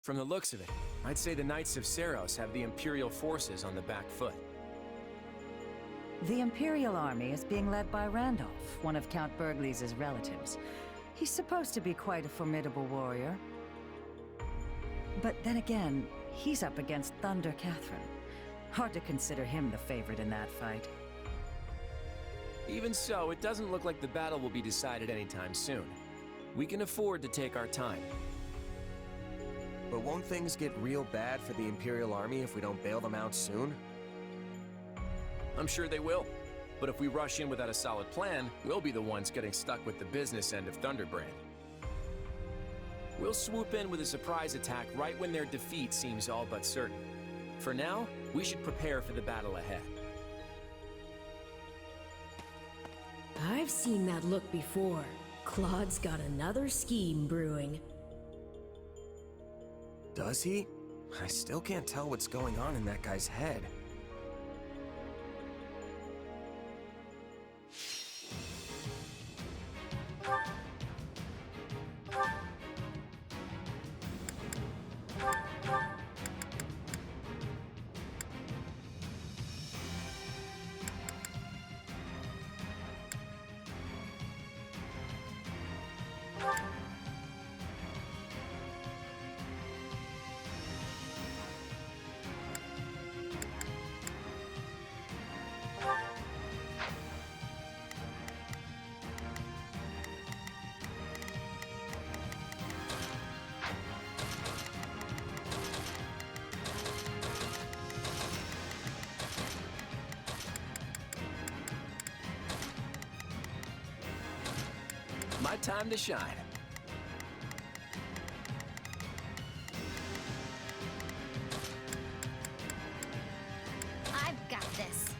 From the looks of it, I'd say the Knights of Seros have the Imperial forces on the back foot. The Imperial army is being led by Randolph, one of Count Burgleys' relatives. He's supposed to be quite a formidable warrior. But then again, he's up against Thunder Catherine. Hard to consider him the favorite in that fight. Even so, it doesn't look like the battle will be decided anytime soon. We can afford to take our time. But won't things get real bad for the Imperial army if we don't bail them out soon? I'm sure they will. But if we rush in without a solid plan, we'll be the ones getting stuck with the business end of Thunderbrand. We'll swoop in with a surprise attack right when their defeat seems all but certain. For now, we should prepare for the battle ahead. I've seen that look before. Claude's got another scheme brewing. Does he? I still can't tell what's going on in that guy's head. My time to shine. I've got this.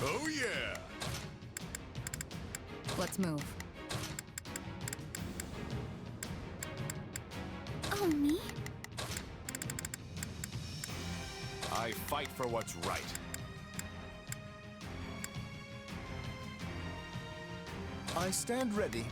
Oh yeah! Let's move. Oh, me? I fight for what's right. I stand ready.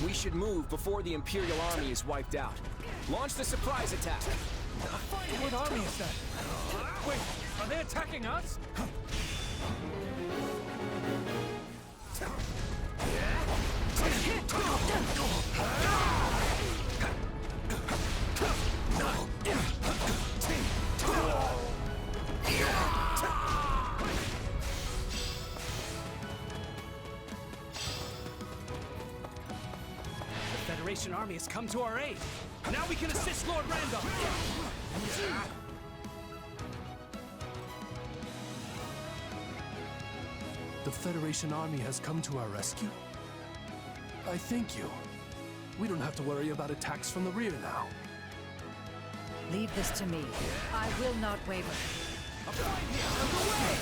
We should move before the Imperial army is wiped out. Launch the surprise attack. What army is that? Wait, are they attacking us? The Federation army has come to our aid. Now we can assist Lord Randolph. The Federation army has come to our rescue. I thank you. We don't have to worry about attacks from the rear now. Leave this to me. I will not waver. A fight here, underway!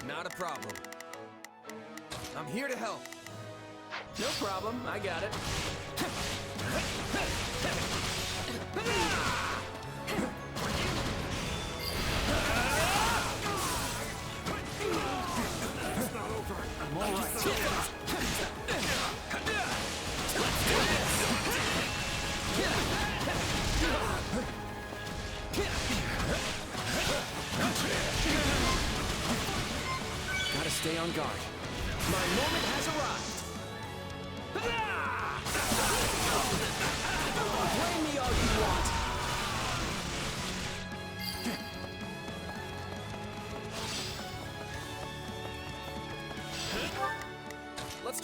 Not a problem. I'm here to help. No problem, I got it. I'm all right. Gotta stay on guard. My moment has arrived.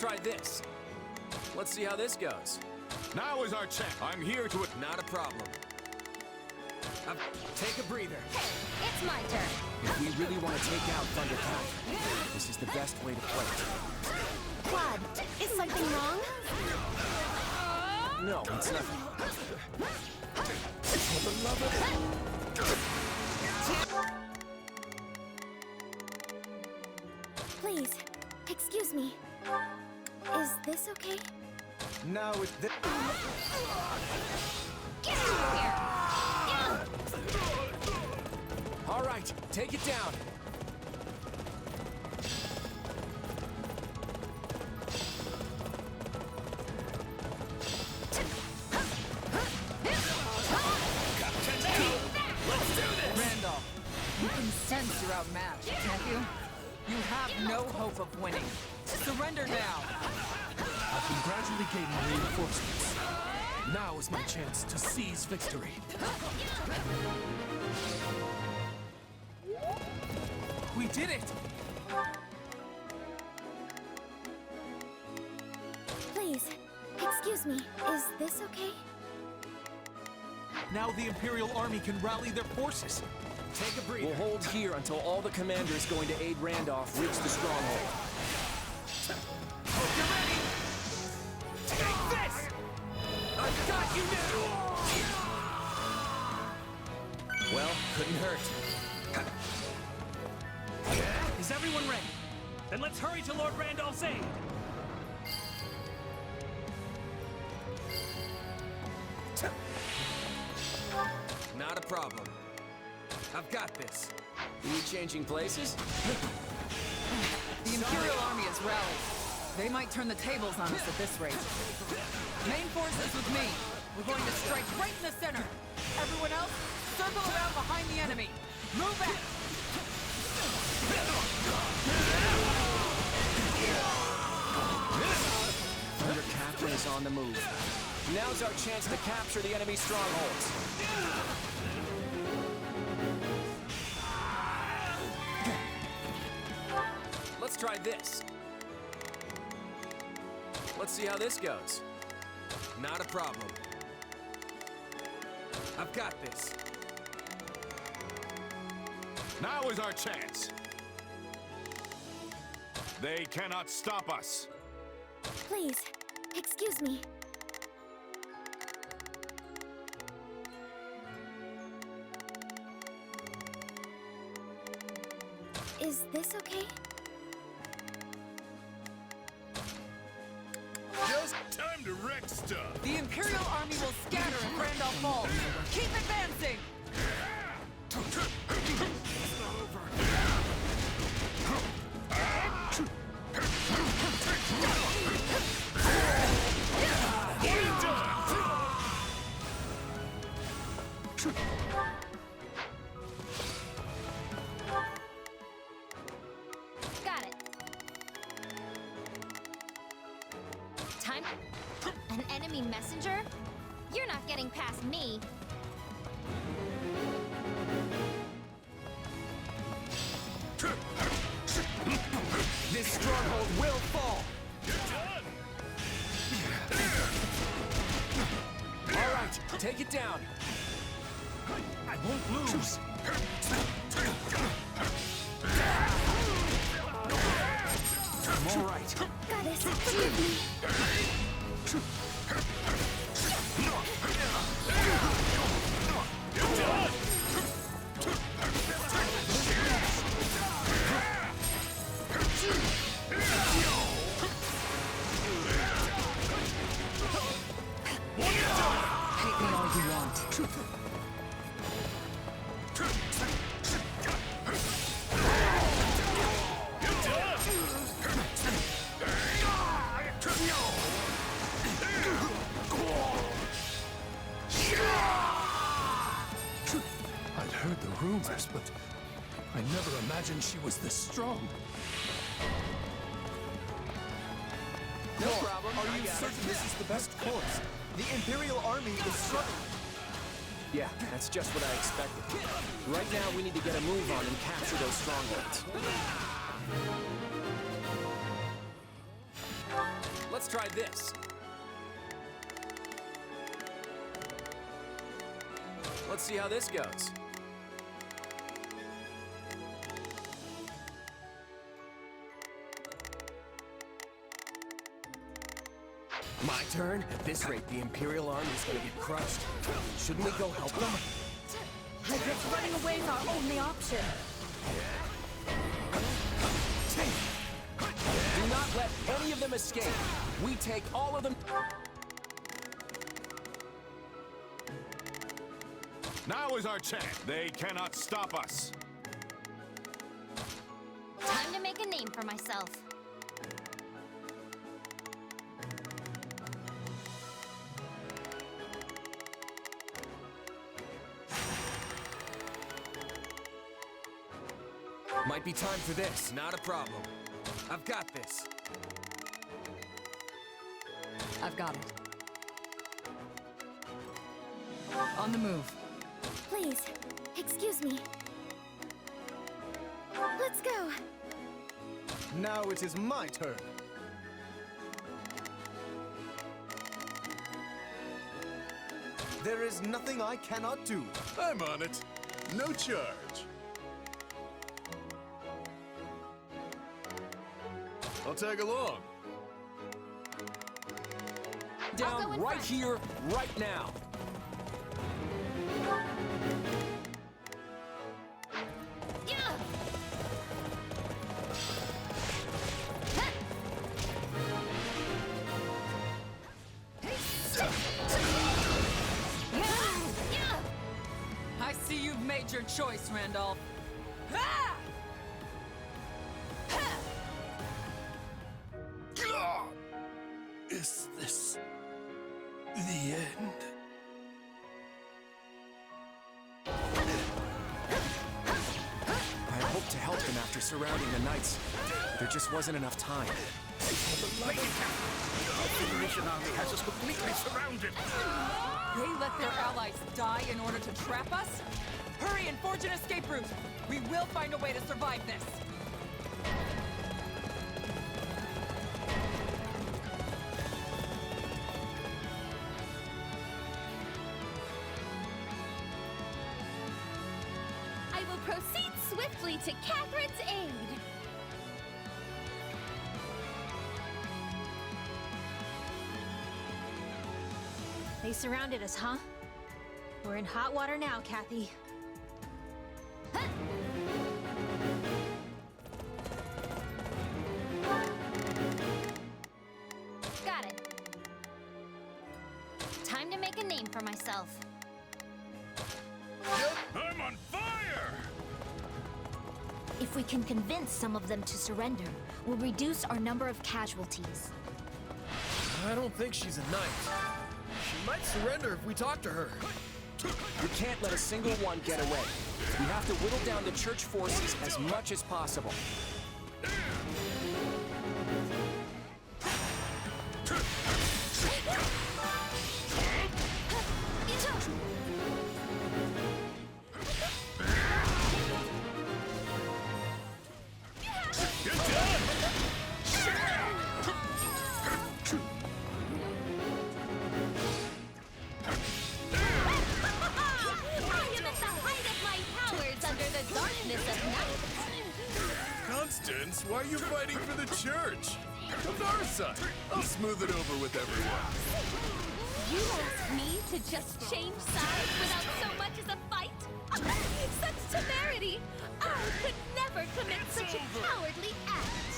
try this. Let's see how this goes. Now is our chance. I'm here to... Not a problem. Take a breather. Hey, it's my turn. If we really want to take out Thunder Path, this is the best way to play it. Claude, is something wrong? No, it's nothing. For the love of... Please, excuse me. Is this okay? Now with this... Get out of here! All right, take it down. You can sense you're outmatched, can't you? You have no hope of winning. Surrender now! I've been gradually gaining reinforcements. Now is my chance to seize victory. We did it! Please, excuse me. Is this okay? Now the Imperial Army can rally their forces. Take a breather. We'll hold here until all the commanders going to aid Randolph reach the stronghold. Hope you're ready! Take this! I've got you now! Well, couldn't hurt. Is everyone ready? Then let's hurry to Lord Randolph's aid! Not a problem. I've got this. Are you changing places? The Imperial Army is rallied. They might turn the tables on us at this rate. Main forces with me. We're going to strike right in the center. Everyone else, circle around behind the enemy. Move back! Thunder Captain is on the move. Now's our chance to capture the enemy strongholds. Let's try this. Let's see how this goes. Not a problem. I've got this. Now is our chance. They cannot stop us. Please, excuse me. Is this okay? Just time to wreck stuff. The Imperial Army will scatter if Randolph falls. Keep advancing! Got it. Time? An enemy messenger? You're not getting past me. This stronghold will fall. All right, take it down. I won't lose! I'm all right. Got this. Forgive me. Hate me all you want. I'd heard the rumors, but I never imagined she was this strong. No problem. Are you certain this is the best course? The Imperial Army is struggling. Yeah, that's just what I expected. Right now, we need to get a move on and capture those strongholds. Let's try this. Let's see how this goes. My turn? At this rate, the Imperial Army is gonna get crushed. Shouldn't we go help them? I guess running away is our only option. Do not let any of them escape. We take all of them. Now is our chance. They cannot stop us. Time to make a name for myself. Might be time for this. Not a problem. I've got this. I've got it. On the move. Please, excuse me. Let's go. Now it is my turn. There is nothing I cannot do. I'm on it. No charge. I'll tag along. I'll go Down in right front. here, right now. Yeah. I see you've made your choice, Randolph. Ah! Is this the end? I hoped to help them after surrounding the knights. There just wasn't enough time. Lady Captain, the Federation army has us completely surrounded. They let their allies die in order to trap us? Hurry and forge an escape route! We will find a way to survive this! I will proceed swiftly to Catherine's aid. They surrounded us, huh? We're in hot water now, Kathy. Huh. Got it. Time to make a name for myself. I'm on fire! If we can convince some of them to surrender, we'll reduce our number of casualties. I don't think she's a knight. She might surrender if we talk to her. We can't let a single one get away. We have to whittle down the church forces as much as possible. Constance, why are you fighting for the church? Of our side. I'll smooth it over with everyone. You asked me to just change sides without so much as a fight? Such temerity! I could never commit such a cowardly act!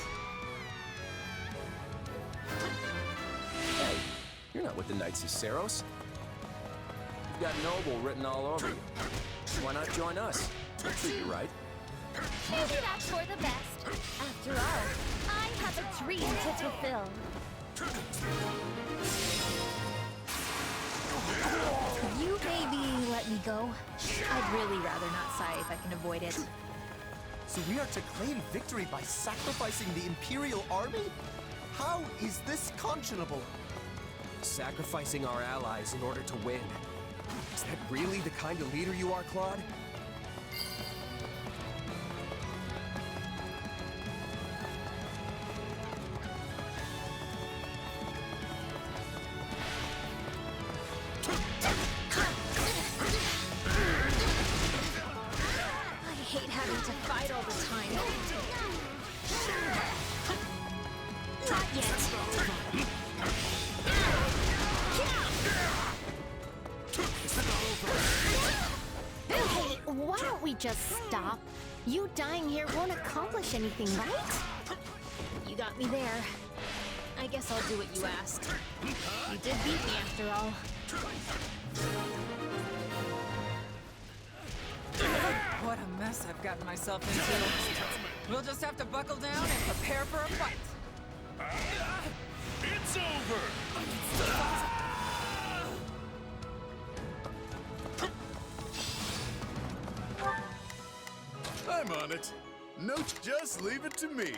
Hey, you're not with the Knights of Saros. You've got noble written all over you. Why not join us? We'll treat you right. Maybe that's for the best. After all, I have a dream to fulfill. You maybe let me go. I'd really rather not sigh if I can avoid it. So we are to claim victory by sacrificing the Imperial army? How is this conscionable? Sacrificing our allies in order to win. Is that really the kind of leader you are, Claude? hate having to fight all the time. Not yet. Hey, why don't we just stop? You dying here won't accomplish anything, right? You got me there. I guess I'll do what you asked. You did beat me after all. What a mess I've gotten myself into. We'll just have to buckle down and prepare for a fight. It's over! I'm on it. No, just leave it to me.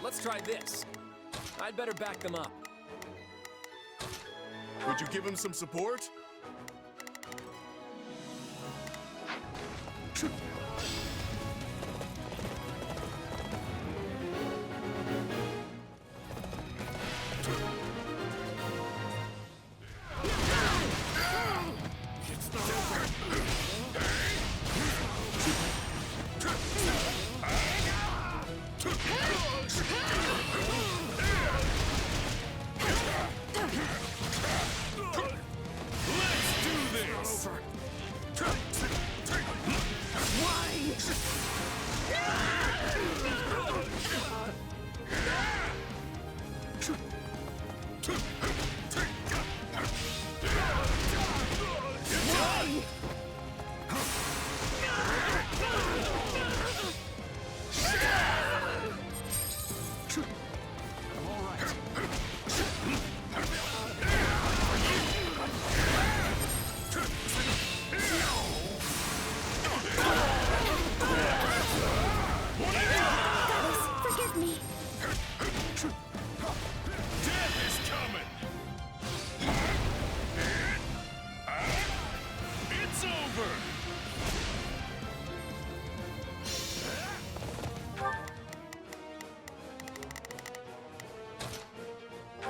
Let's try this. I'd better back them up. Would you give him some support?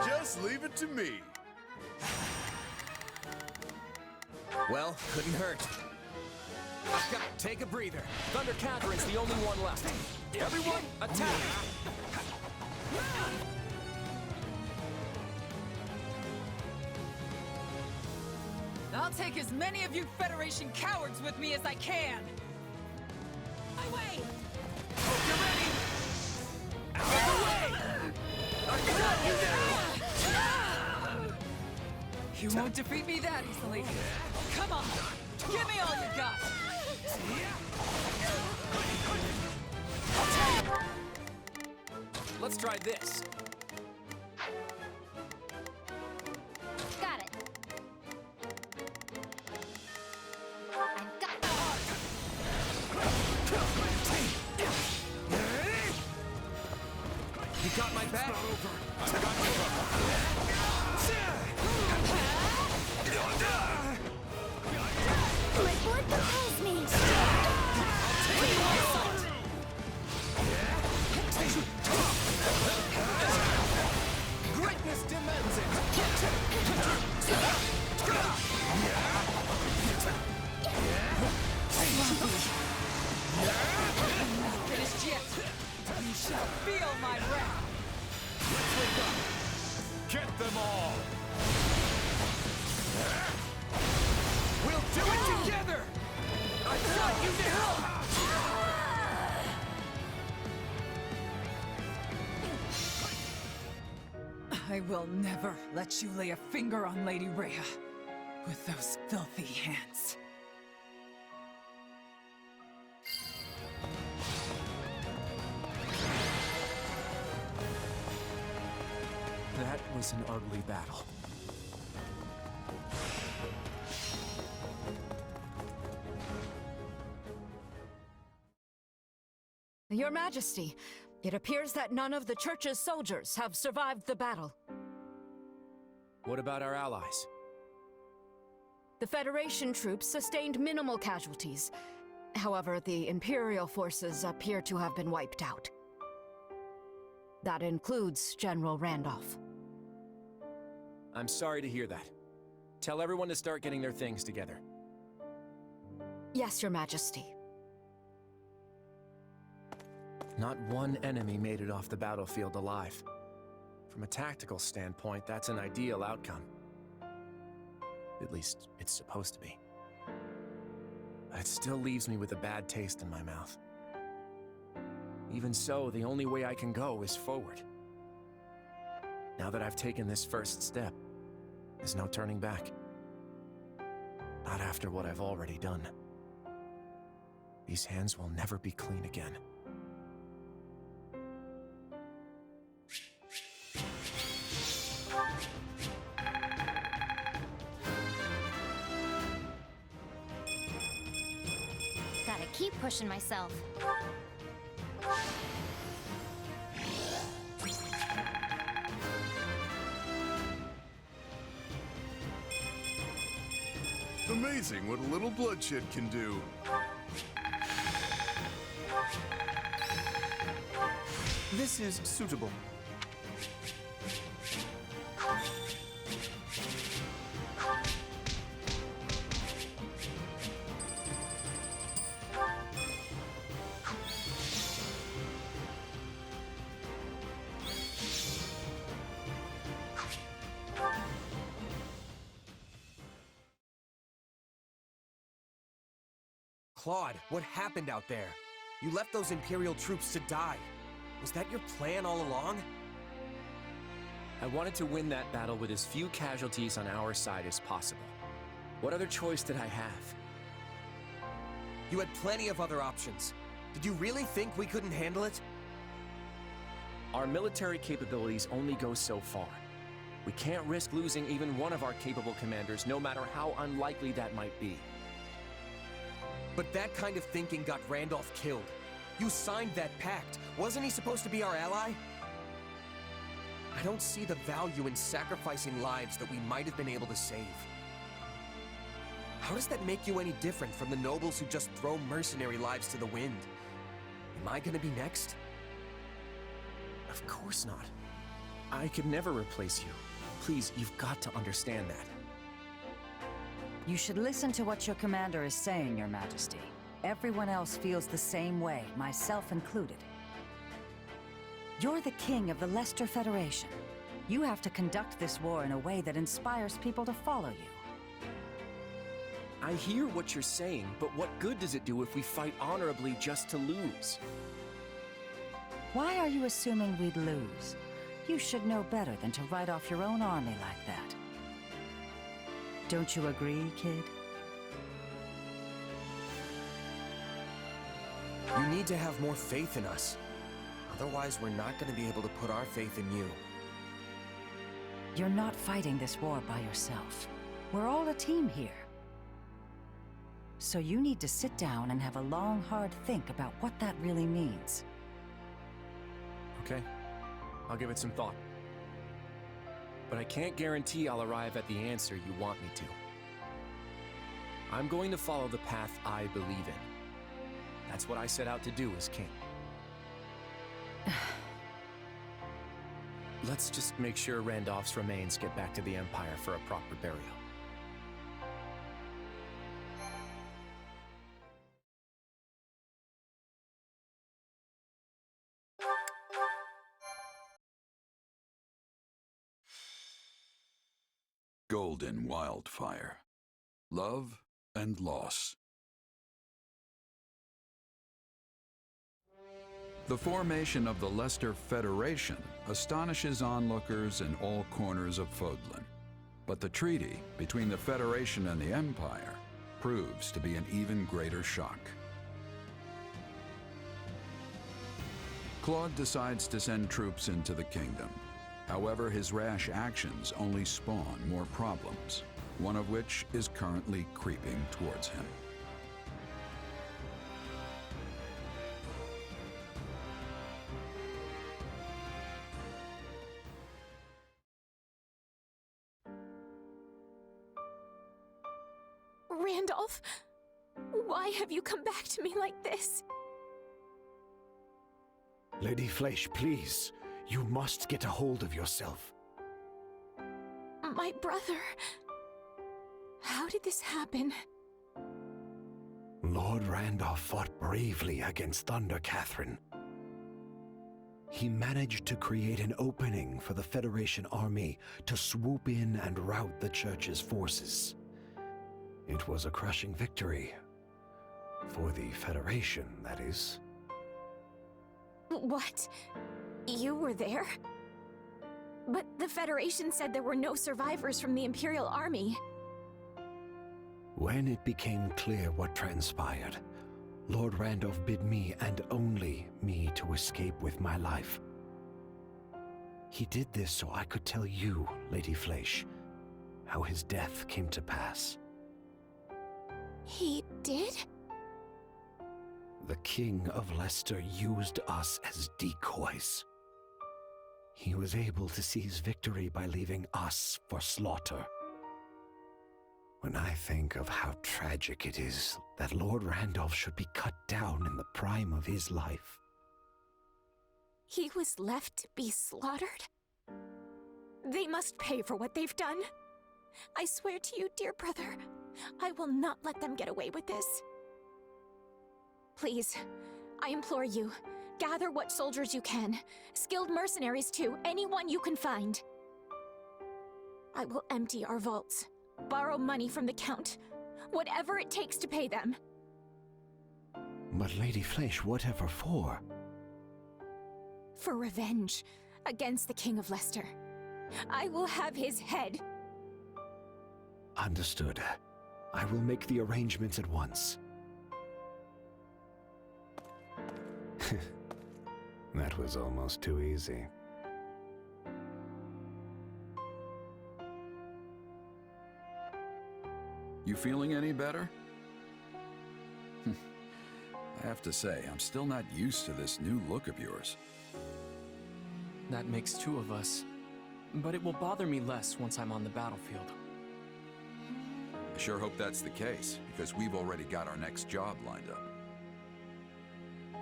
Just leave it to me. Well, couldn't hurt. Take a breather. Thunder Catherine's the only one left. Everyone, attack! I'll take as many of you Federation cowards with me as I can! My way! Hope you're ready! Out of the way! I got you now! You won't defeat me that easily. Come on! Give me all you got! Let's try this. Got it. I've got You got my back? I got my board propels me. Greatness demands it! Not finished yet! You shall feel my wrath! Get them all! We'll do it together! I brought you to help! I will never let you lay a finger on Lady Rhea with those filthy hands. That was an ugly battle. Your Majesty, it appears that none of the Church's soldiers have survived the battle. What about our allies? The Federation troops sustained minimal casualties. However, the Imperial forces appear to have been wiped out. That includes General Randolph. I'm sorry to hear that. Tell everyone to start getting their things together. Yes, Your Majesty. Not one enemy made it off the battlefield alive. From a tactical standpoint, that's an ideal outcome. At least, it's supposed to be. But it still leaves me with a bad taste in my mouth. Even so, the only way I can go is forward. Now that I've taken this first step, there's no turning back. Not after what I've already done. These hands will never be clean again. Gotta keep pushing myself. Amazing what a little bloodshed can do. This is suitable. Claude, what happened out there? You left those Imperial troops to die. Was that your plan all along? I wanted to win that battle with as few casualties on our side as possible. What other choice did I have? You had plenty of other options. Did you really think we couldn't handle it? Our military capabilities only go so far. We can't risk losing even one of our capable commanders, no matter how unlikely that might be. But that kind of thinking got Randolph killed. You signed that pact. Wasn't he supposed to be our ally? I don't see the value in sacrificing lives that we might have been able to save. How does that make you any different from the nobles who just throw mercenary lives to the wind? Am I gonna be next? Of course not. I could never replace you. Please, you've got to understand that. You should listen to what your commander is saying, Your Majesty. Everyone else feels the same way, myself included. You're the king of the Leicester Federation. You have to conduct this war in a way that inspires people to follow you. I hear what you're saying, but what good does it do if we fight honorably just to lose? Why are you assuming we'd lose? You should know better than to write off your own army like that. Don't you agree, kid? You need to have more faith in us. Otherwise, we're not going to be able to put our faith in you. You're not fighting this war by yourself. We're all a team here. So you need to sit down and have a long, hard think about what that really means. Okay, I'll give it some thought. But I can't guarantee I'll arrive at the answer you want me to. I'm going to follow the path I believe in. That's what I set out to do as king. Let's just make sure Randolph's remains get back to the Empire for a proper burial. Golden Wildfire. Love and loss. The formation of the Leicester Federation astonishes onlookers in all corners of Fódlan. But the treaty between the Federation and the Empire proves to be an even greater shock. Claude decides to send troops into the kingdom. However, his rash actions only spawn more problems, one of which is currently creeping towards him. Randolph, why have you come back to me like this? Lady Flesh, please. You must get a hold of yourself. My brother... How did this happen? Lord Randolph fought bravely against Thunder Catherine. He managed to create an opening for the Federation army to swoop in and rout the Church's forces. It was a crushing victory. For the Federation, that is. What? You were there? But the Federation said there were no survivors from the Imperial Army. When it became clear what transpired, Lord Randolph bid me, and only me, to escape with my life. He did this so I could tell you, Lady Fleisch, how his death came to pass. He did? The King of Leicester used us as decoys. He was able to seize victory by leaving us for slaughter. When I think of how tragic it is that Lord Randolph should be cut down in the prime of his life. He was left to be slaughtered? They must pay for what they've done. I swear to you, dear brother, I will not let them get away with this. Please, I implore you, gather what soldiers you can, skilled mercenaries too, anyone you can find. I will empty our vaults, borrow money from the Count, whatever it takes to pay them. But Lady Fleisch, whatever for? For revenge against the King of Leicester. I will have his head. Understood. I will make the arrangements at once. That was almost too easy. You feeling any better? I have to say, I'm still not used to this new look of yours. That makes two of us. But it will bother me less once I'm on the battlefield. I sure hope that's the case, because we've already got our next job lined up.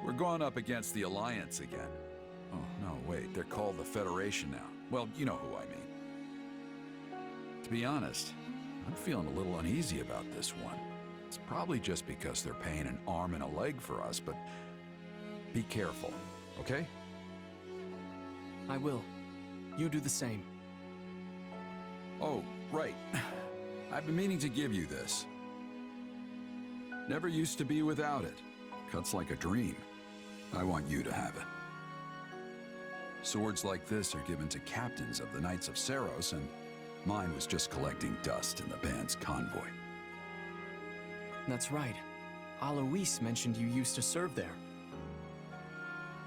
We're going up against the Alliance again. Oh, no, wait, they're called the Federation now. Well, you know who I mean. To be honest, I'm feeling a little uneasy about this one. It's probably just because they're paying an arm and a leg for us, but be careful, okay? I will. You do the same. Oh, right. I've been meaning to give you this. Never used to be without it. Cuts like a dream. I want you to have it. Swords like this are given to captains of the Knights of Seiros, and mine was just collecting dust in the band's convoy. That's right. Alois mentioned you used to serve there.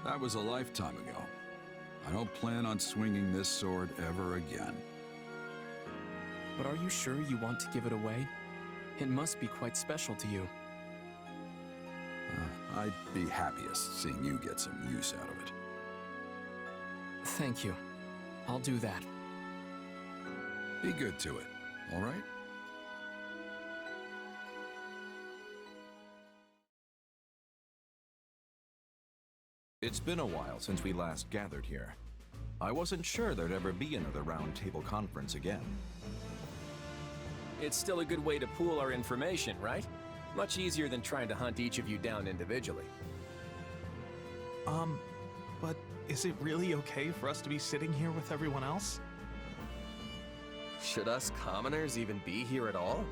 That was a lifetime ago. I don't plan on swinging this sword ever again. But are you sure you want to give it away? It must be quite special to you. I'd be happiest seeing you get some use out of it. Thank you. I'll do that. Be good to it, all right? It's been a while since we last gathered here. I wasn't sure there'd ever be another roundtable conference again. It's still a good way to pool our information, right? Much easier than trying to hunt each of you down individually. But is it really okay for us to be sitting here with everyone else? Should us commoners even be here at all?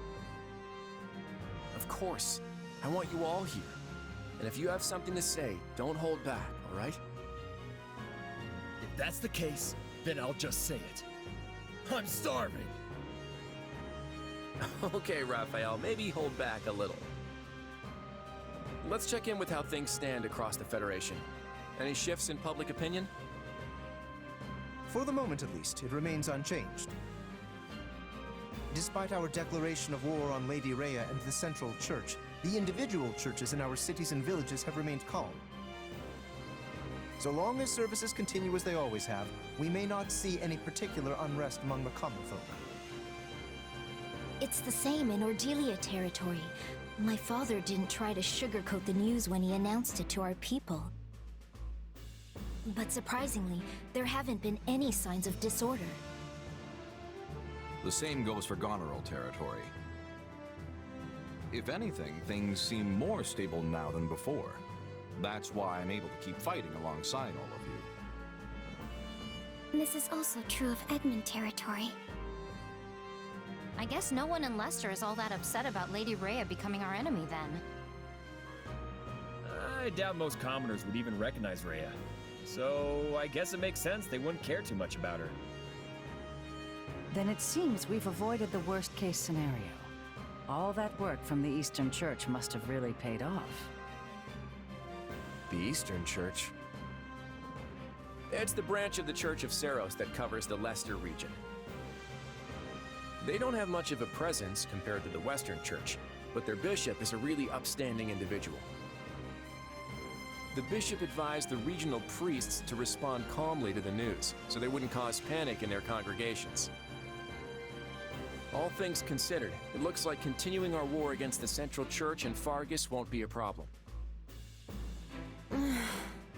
Of course. I want you all here. And if you have something to say, don't hold back, all right? If that's the case, then I'll just say it. I'm starving! Okay, Raphael, maybe hold back a little. Let's check in with how things stand across the Federation. Any shifts in public opinion? For the moment at least, it remains unchanged. Despite our declaration of war on Lady Rhea and the Central Church, the individual churches in our cities and villages have remained calm. So long as services continue as they always have, we may not see any particular unrest among the common folk. It's the same in Ordelia territory. My father didn't try to sugarcoat the news when he announced it to our people. But surprisingly, there haven't been any signs of disorder. The same goes for Goneril territory. If anything, things seem more stable now than before. That's why I'm able to keep fighting alongside all of you. This is also true of Edmund territory. I guess no one in Leicester is all that upset about Lady Rhea becoming our enemy then. I doubt most commoners would even recognize Rhea. So I guess it makes sense they wouldn't care too much about her. Then it seems we've avoided the worst-case scenario. All that work from the Eastern Church must have really paid off. The Eastern Church? It's the branch of the Church of Saros that covers the Leicester region. They don't have much of a presence compared to the Western Church, but their bishop is a really upstanding individual. The bishop advised the regional priests to respond calmly to the news, so they wouldn't cause panic in their congregations. All things considered, it looks like continuing our war against the Central Church and Fargus won't be a problem.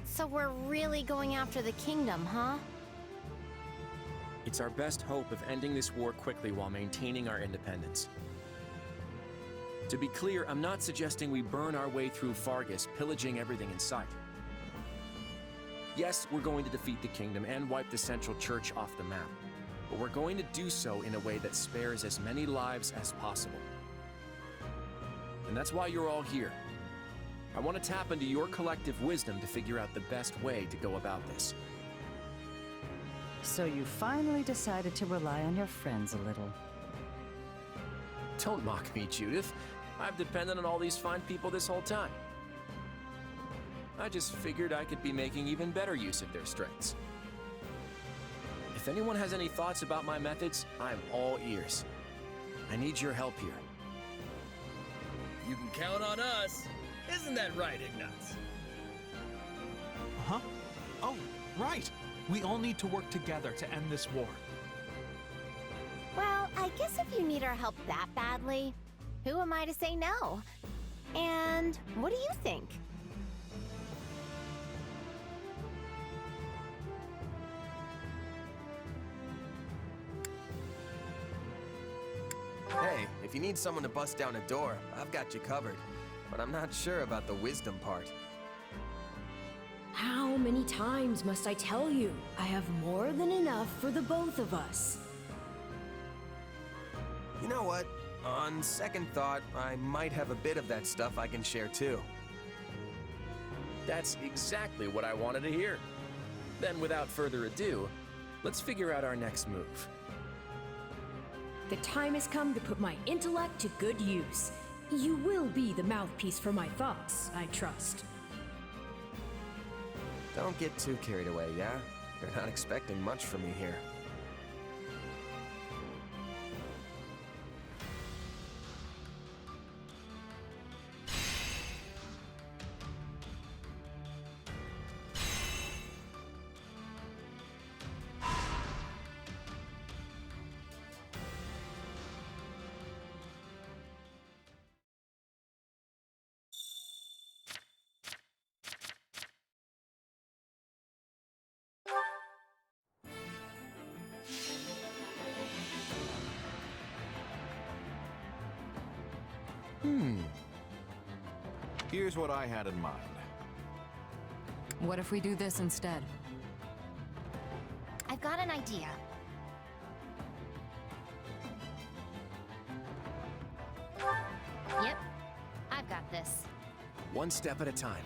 So we're really going after the kingdom, huh? It's our best hope of ending this war quickly while maintaining our independence. To be clear, I'm not suggesting we burn our way through Fargus, pillaging everything in sight. Yes, we're going to defeat the kingdom and wipe the Central Church off the map, but we're going to do so in a way that spares as many lives as possible. And that's why you're all here. I want to tap into your collective wisdom to figure out the best way to go about this. So you finally decided to rely on your friends a little. Don't mock me, Judith. I've depended on all these fine people this whole time. I just figured I could be making even better use of their strengths. If anyone has any thoughts about my methods, I'm all ears. I need your help here. You can count on us. Isn't that right, Ignaz? Huh? Oh, right. We all need to work together to end this war. Well, I guess if you need our help that badly, who am I to say no? And what do you think? Hey, if you need someone to bust down a door, I've got you covered. But I'm not sure about the wisdom part. How many times must I tell you? I have more than enough for the both of us. You know what? On second thought, I might have a bit of that stuff I can share too. That's exactly what I wanted to hear. Then without further ado, let's figure out our next move. The time has come to put my intellect to good use. You will be the mouthpiece for my thoughts, I trust. Don't get too carried away, yeah? You're not expecting much from me here. Here's what I had in mind. What if we do this instead? I've got an idea. Yep, I've got this. One step at a time.